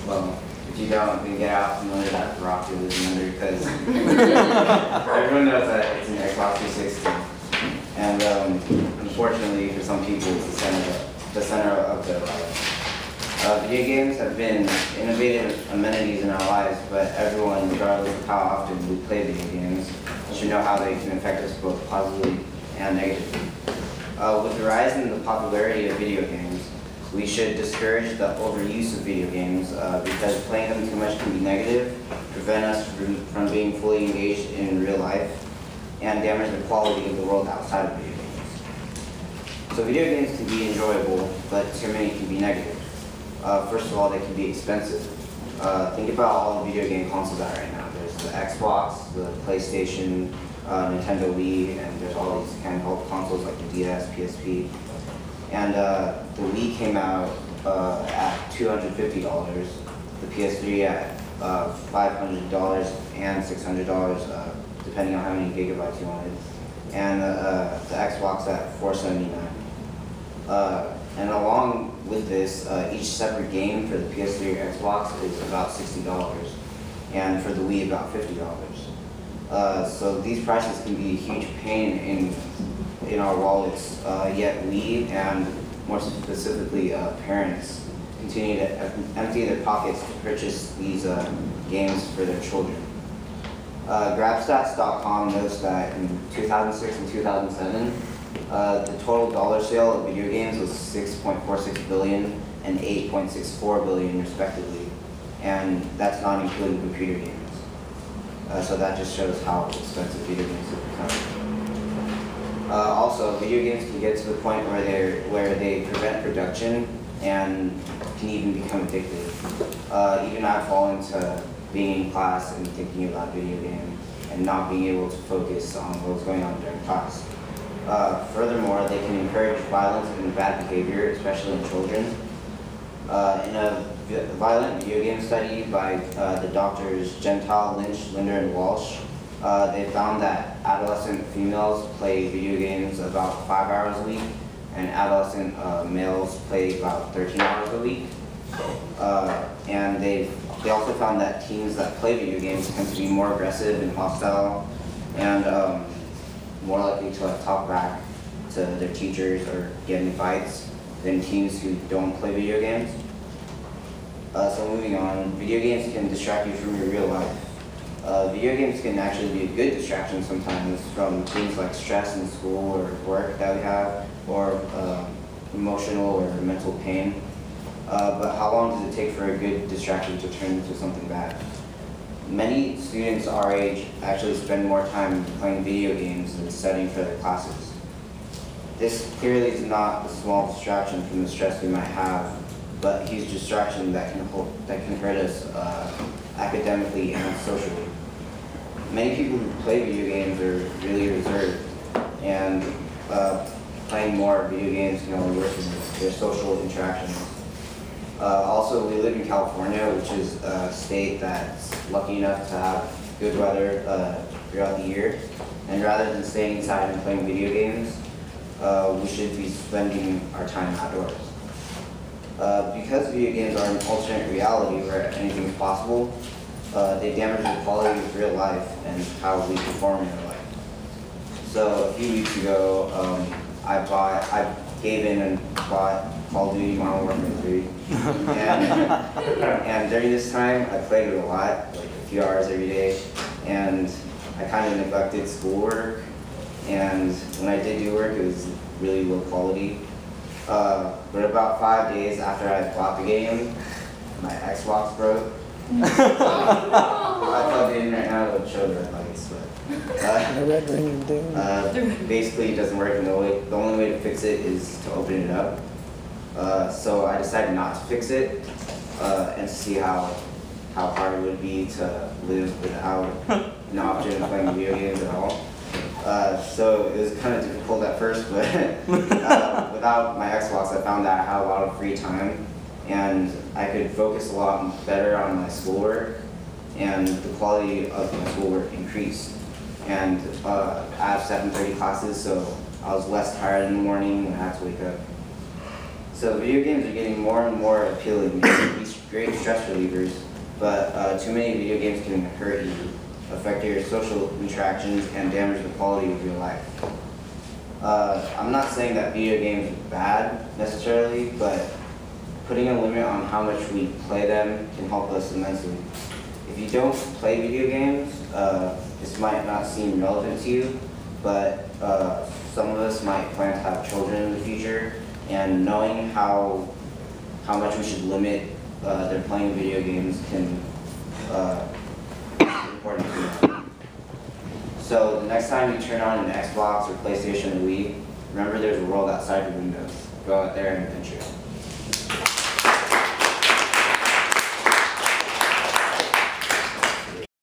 Well, if you don't, then get out from under that rock you're living under, because everyone knows that it's an Xbox 360. And unfortunately, for some people, it's the center of their life. Video games have been innovative amenities in our lives, but everyone, regardless of how often we play video games, should know how they can affect us both positively and negatively. With the rise in the popularity of video games, we should discourage the overuse of video games because playing them too much can be negative, prevent us from being fully engaged in real life, and damage the quality of the world outside of video games. So video games can be enjoyable, but too many can be negative. First of all, they can be expensive. Think about all the video game consoles out right now. There's the Xbox, the PlayStation, Nintendo Wii, and there's all these handheld consoles like the DS, PSP. And the Wii came out at $250, the PS3 at $500 and $600, depending on how many gigabytes you wanted, and the Xbox at $479. And along with this, each separate game for the PS3 or Xbox is about $60, and for the Wii about $50. So these prices can be a huge pain in our wallets, yet we, and more specifically parents, continue to empty their pockets to purchase these games for their children. Grabstats.com notes that in 2006 and 2007, the total dollar sale of video games was $6.46 billion and $8.64 billion respectively, and that's not including computer games. So that just shows how expensive video games have become. Also, video games can get to the point where they prevent production and can even become addictive. Even I've fallen to being in class and thinking about video games and not being able to focus on what's going on during class. Furthermore, they can encourage violence and bad behavior, especially in children. In a violent video game study by the doctors Gentile, Lynch, Linder, and Walsh, they found that adolescent females play video games about 5 hours a week, and adolescent males play about 13 hours a week. And they also found that teens that play video games tend to be more aggressive and hostile, and more likely to talk back to their teachers or get in fights than teens who don't play video games. So moving on, video games can distract you from your real life. Video games can actually be a good distraction sometimes from things like stress in school or work that we have, or emotional or mental pain. But how long does it take for a good distraction to turn into something bad? Many students our age actually spend more time playing video games than studying for their classes. This clearly is not a small distraction from the stress we might have, but a huge distraction that can hurt us academically and socially. Many people who play video games are really reserved, and playing more video games can only worsen their social interactions. Also, we live in California, which is a state that's lucky enough to have good weather throughout the year. And rather than staying inside and playing video games, we should be spending our time outdoors. Because video games are an alternate reality where anything is possible, they damage the quality of real life and how we perform in our life. So a few weeks ago, I gave in and bought Call of Duty Modern Warfare 3. And during this time, I played it a lot, like a few hours every day, and I kind of neglected schoolwork, and when I did do work, it was really low quality. But about 5 days after I bought the game, my Xbox broke. I plugged it in right now, it'll show the red lights, but basically it doesn't work, and the only way to fix it is to open it up. So I decided not to fix it, and to see how hard it would be to live without an option of playing video games at all. So it was kind of difficult at first, but without my Xbox, I found that I had a lot of free time, and I could focus a lot better on my schoolwork, and the quality of my schoolwork increased. And I have 7:30 classes, so I was less tired in the morning when I had to wake up. So video games are getting more and more appealing. They can be great stress relievers, but too many video games can hurt you, affect your social interactions, and damage the quality of your life. I'm not saying that video games are bad necessarily, but putting a limit on how much we play them can help us immensely. If you don't play video games, this might not seem relevant to you, but some of us might plan to have children in the future, and knowing how much we should limit their playing video games can be important to know. So the next time you turn on an Xbox or PlayStation or Wii, remember there's a world outside your windows. Go out there and adventure.